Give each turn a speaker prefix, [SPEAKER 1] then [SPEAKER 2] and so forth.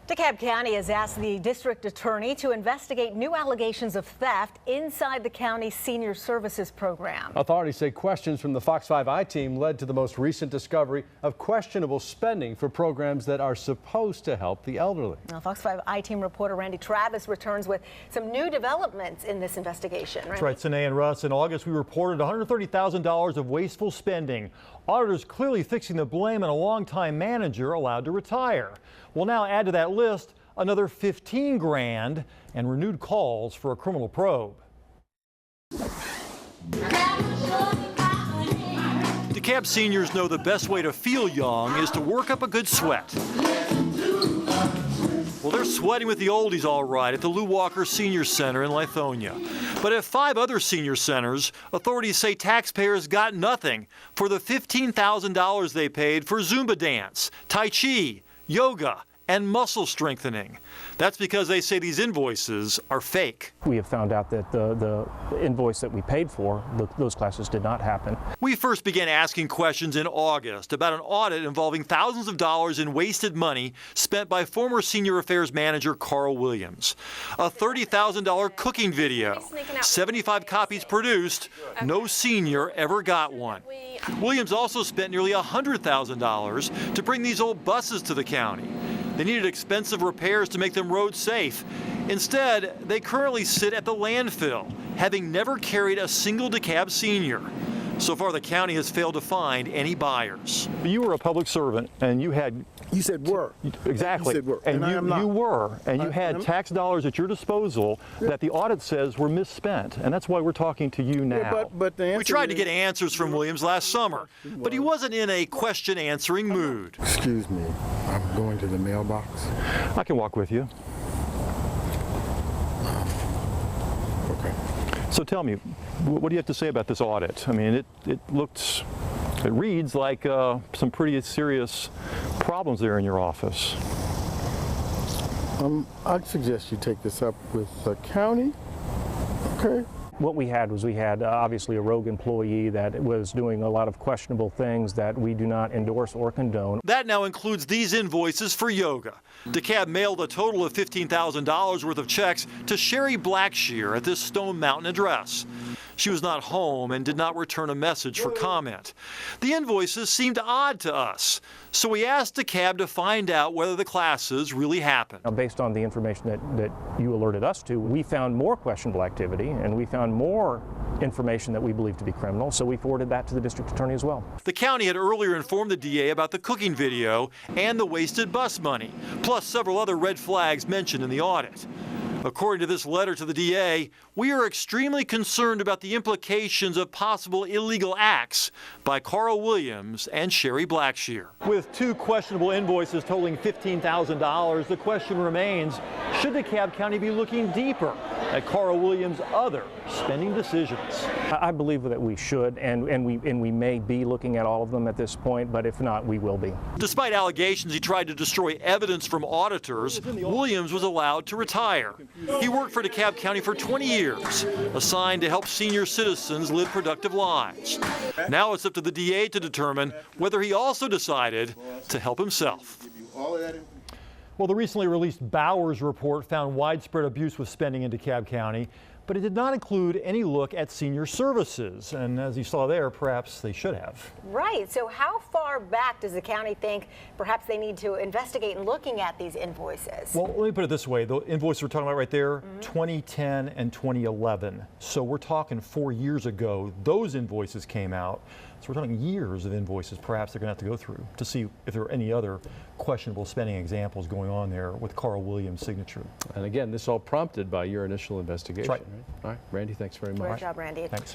[SPEAKER 1] DeKalb County has asked the district attorney to investigate new allegations of theft inside the county's senior services program.
[SPEAKER 2] Authorities say questions from the Fox 5 I-team led to the most recent discovery of questionable spending for programs that are supposed to help the elderly.
[SPEAKER 1] Now, Fox 5 I-team reporter Randy Travis returns with some new developments in this investigation.
[SPEAKER 3] That's right, Sine and Russ. In August, we reported $130,000 of wasteful spending. Auditors clearly fixing the blame on a longtime manager allowed to retire. We'll now add to that list another 15 grand and renewed calls for a criminal probe. DeKalb seniors know the best way to feel young is to work up a good sweat. Well, they're sweating with the oldies all right at the Lou Walker Senior Center in Lithonia. But at 5 other senior centers, authorities say taxpayers got nothing for the $15,000 they paid for Zumba dance, Tai Chi, yoga, and muscle strengthening. That's because they say these invoices are fake.
[SPEAKER 4] We have found out that the invoice that we paid for, those classes did not happen.
[SPEAKER 3] We first began asking questions in August about an audit involving thousands of dollars in wasted money spent by former senior affairs manager Karl Williams. A $30,000 cooking video, 75 copies produced, no senior ever got one. Williams also spent nearly $100,000 to bring these old buses to the county. They needed expensive repairs to make them road safe. Instead, they currently sit at the landfill, having never carried a single DeKalb senior. So far, the county has failed to find any buyers. You were a public servant, and you had...
[SPEAKER 5] You said were.
[SPEAKER 3] Exactly.
[SPEAKER 5] You said were.
[SPEAKER 3] And
[SPEAKER 5] you
[SPEAKER 3] were. And you had tax dollars at your disposal that the audit says were misspent. And that's why we're talking to you now.
[SPEAKER 5] Yeah, but the answer
[SPEAKER 3] we tried to get answers from Williams last summer, but he wasn't in a question-answering mood.
[SPEAKER 5] Excuse me. I'm going to the mailbox.
[SPEAKER 3] I can walk with you.
[SPEAKER 5] Okay.
[SPEAKER 3] So tell me, what do you have to say about this audit? I mean, it reads like some pretty serious problems there in your office.
[SPEAKER 5] I'd suggest you take this up with the county. Okay.
[SPEAKER 4] What we had was obviously a rogue employee that was doing a lot of questionable things that we do not endorse or condone.
[SPEAKER 3] That now includes these invoices for yoga. DeKalb mailed a total of $15,000 worth of checks to Sherry Blackshear at this Stone Mountain address. She was not home and did not return a message for comment. The invoices seemed odd to us, so we asked DeKalb to find out whether the classes really happened.
[SPEAKER 4] Now, based on the information that you alerted us to, we found more questionable activity and we found more information that we believe to be criminal, so we forwarded that to the district attorney as well.
[SPEAKER 3] The county had earlier informed the DA about the cooking video and the wasted bus money, plus several other red flags mentioned in the audit. According to this letter to the DA, we are extremely concerned about the implications of possible illegal acts by Karl Williams and Sherry Blackshear. With 2 questionable invoices totaling $15,000, the question remains, should DeKalb County be looking deeper at Karl Williams' other spending decisions?
[SPEAKER 4] I believe that we should, and we may be looking at all of them at this point, but if not, we will be.
[SPEAKER 3] Despite allegations he tried to destroy evidence from auditors, Williams was allowed to retire. He worked for DeKalb County for 20 years, assigned to help senior citizens live productive lives. Now it's up to the DA to determine whether he also decided to help himself. Well, the recently released Bowers report found widespread abuse with spending in DeKalb County, but it did not include any look at senior services. And as you saw there, perhaps they should have.
[SPEAKER 1] Right. So how far back does the county think perhaps they need to investigate in looking at these invoices?
[SPEAKER 3] Well, let me put it this way. The invoices we're talking about right there, 2010 and 2011. So we're talking 4 years ago, those invoices came out. So we're talking years of invoices perhaps they're going to have to go through to see if there are any other questionable spending examples going on there with Karl Williams' signature.
[SPEAKER 2] And again, this all prompted by your initial investigation.
[SPEAKER 3] That's right.
[SPEAKER 2] All right, Randy, thanks very much.
[SPEAKER 1] Great job, Randy.
[SPEAKER 3] Thanks.